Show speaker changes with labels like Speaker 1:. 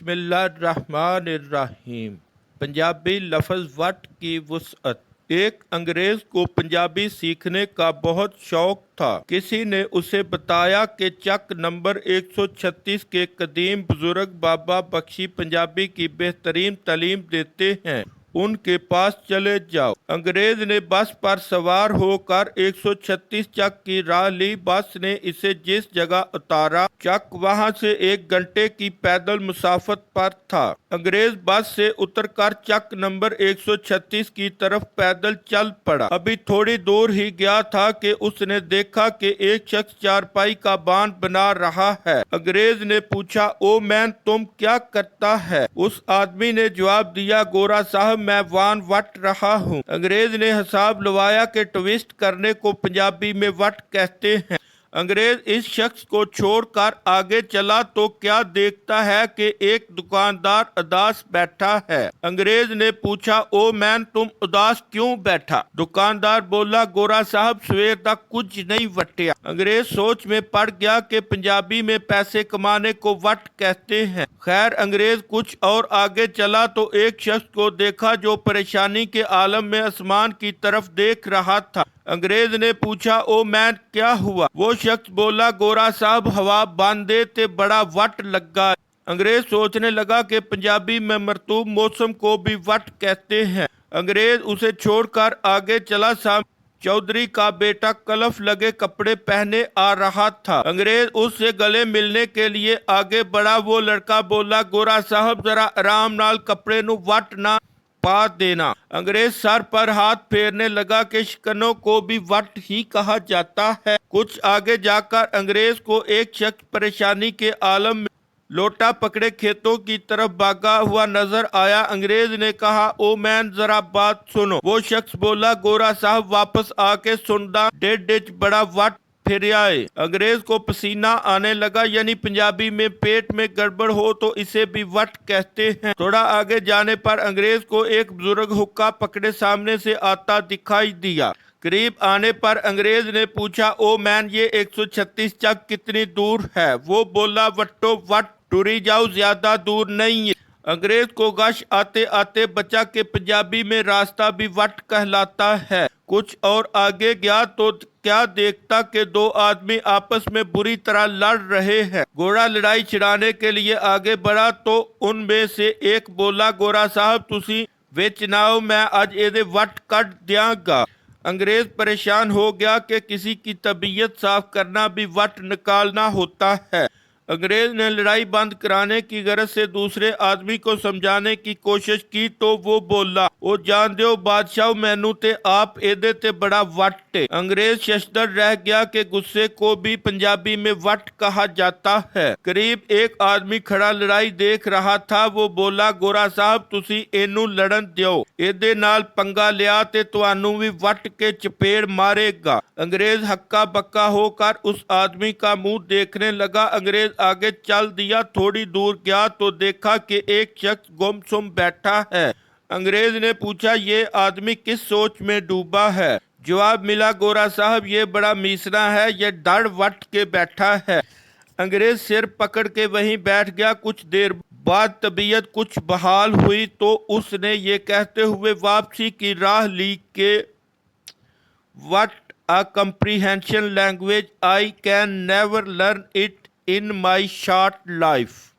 Speaker 1: बिस्मिल्लाहिर्रहमानिर्रहीम। पंजाबी लफ्ज़ वट की वुसअत। एक अंग्रेज को पंजाबी सीखने का बहुत शौक था। किसी ने उसे बताया कि चक नंबर 136 के कदीम बुजुर्ग बाबा बख्शी पंजाबी की बेहतरीन तालीम देते हैं, उनके पास चले जाओ। अंग्रेज ने बस पर सवार होकर 136 चक की राह ली। बस ने इसे जिस जगह उतारा, चक वहां से 1 घंटे की पैदल मुसाफत पर था। अंग्रेज बस से उतरकर चक नंबर 136 की तरफ पैदल चल पड़ा। अभी थोड़ी दूर ही गया था कि उसने देखा कि एक शख्स चारपाई का बांध बना रहा है। अंग्रेज ने पूछा, ओ मैन, तुम क्या करता है? उस आदमी ने जवाब दिया, गोरा साहब, मैं वान वट रहा हूँ। अंग्रेज ने हिसाब लवाया कि ट्विस्ट करने को पंजाबी में वट कहते हैं। अंग्रेज इस शख्स को छोड़कर आगे चला तो क्या देखता है कि एक दुकानदार उदास बैठा है। अंग्रेज ने पूछा, ओ मैन, तुम उदास क्यों बैठा? दुकानदार बोला, गोरा साहब, सवेर तक कुछ नहीं वटिया। अंग्रेज सोच में पड़ गया कि पंजाबी में पैसे कमाने को वट कहते हैं। खैर, अंग्रेज कुछ और आगे चला तो एक शख्स को देखा जो परेशानी के आलम में आसमान की तरफ देख रहा था। अंग्रेज ने पूछा, ओ मैन, क्या हुआ? वो शख्स बोला, गोरा साहब, हवा बांधे ते बड़ा वट लगा। अंग्रेज सोचने लगा कि पंजाबी में मरतूब मौसम को भी वट कहते हैं। अंग्रेज उसे छोड़कर आगे चला। चौधरी का बेटा कलफ लगे कपड़े पहने आ रहा था। अंग्रेज उससे गले मिलने के लिए आगे बढ़ा। वो लड़का बोला, गोरा साहब, जरा आराम नाल कपड़े नु वट ना पा देना। अंग्रेज सर पर हाथ फेरने लगा कि शिकनों को भी वट ही कहा जाता है। कुछ आगे जाकर अंग्रेज को एक शख्स परेशानी के आलम में लोटा पकड़े खेतों की तरफ भागा हुआ नजर आया। अंग्रेज ने कहा, ओ मैन, जरा बात सुनो। वो शख्स बोला, गोरा साहब, वापस आके सुनदा डेढ़ बड़ा वट फिर आए। अंग्रेज को पसीना आने लगा, यानी पंजाबी में पेट में गड़बड़ हो तो इसे भी वट कहते हैं। थोड़ा आगे जाने पर अंग्रेज को एक बुजुर्ग हुक्का पकड़े सामने से आता दिखाई दिया। करीब आने पर अंग्रेज ने पूछा, ओ मैन, ये 136 चक कितनी दूर है? वो बोला, वट्टो वट, टुरी जाओ, ज्यादा दूर नहीं है। अंग्रेज को गश आते आते बचा कि पंजाबी में रास्ता भी वट कहलाता है। कुछ और आगे गया तो क्या देखता कि दो आदमी आपस में बुरी तरह लड़ रहे हैं। घोड़ा लड़ाई छिड़ाने के लिए आगे बढ़ा तो उनमें से एक बोला, गोरा साहब, तुसी विच ना आओ, मैं अज एदे वट कट दियांगा। अंग्रेज परेशान हो गया कि किसी की तबीयत साफ करना भी वट निकालना होता है। अंग्रेज ने लड़ाई बंद कराने की गरज से दूसरे आदमी को समझाने की कोशिश की तो वो बोला, ओ जान दो बादशाह, मैनू ते आप एदे ते बड़ा वट है। अंग्रेज शशदर रह गया कि गुस्से को भी पंजाबी में वट कहा जाता है। करीब एक आदमी खड़ा लड़ाई देख रहा था। वो बोला, गोरा साहब, तुसी एनू लड़न दियो, एदे नाल पंगा लिया ते तुहानू भी वट के चपेड़ मारेगा। अंग्रेज हक्का बक्का होकर उस आदमी का मुंह देखने लगा। अंग्रेज आगे चल दिया। थोड़ी दूर गया तो देखा कि एक शख्स गुमसुम बैठा है। अंग्रेज ने पूछा, ये आदमी किस सोच में डूबा है? जवाब मिला, गोरा साहब, ये बड़ा मीसना है, ये डर वट के बैठा है। अंग्रेज सिर पकड़ के वहीं बैठ गया। कुछ देर बाद तबीयत कुछ बहाल हुई तो उसने ये कहते हुए वापसी की राह ली कि what a comprehension language, I can never learn it in my short life.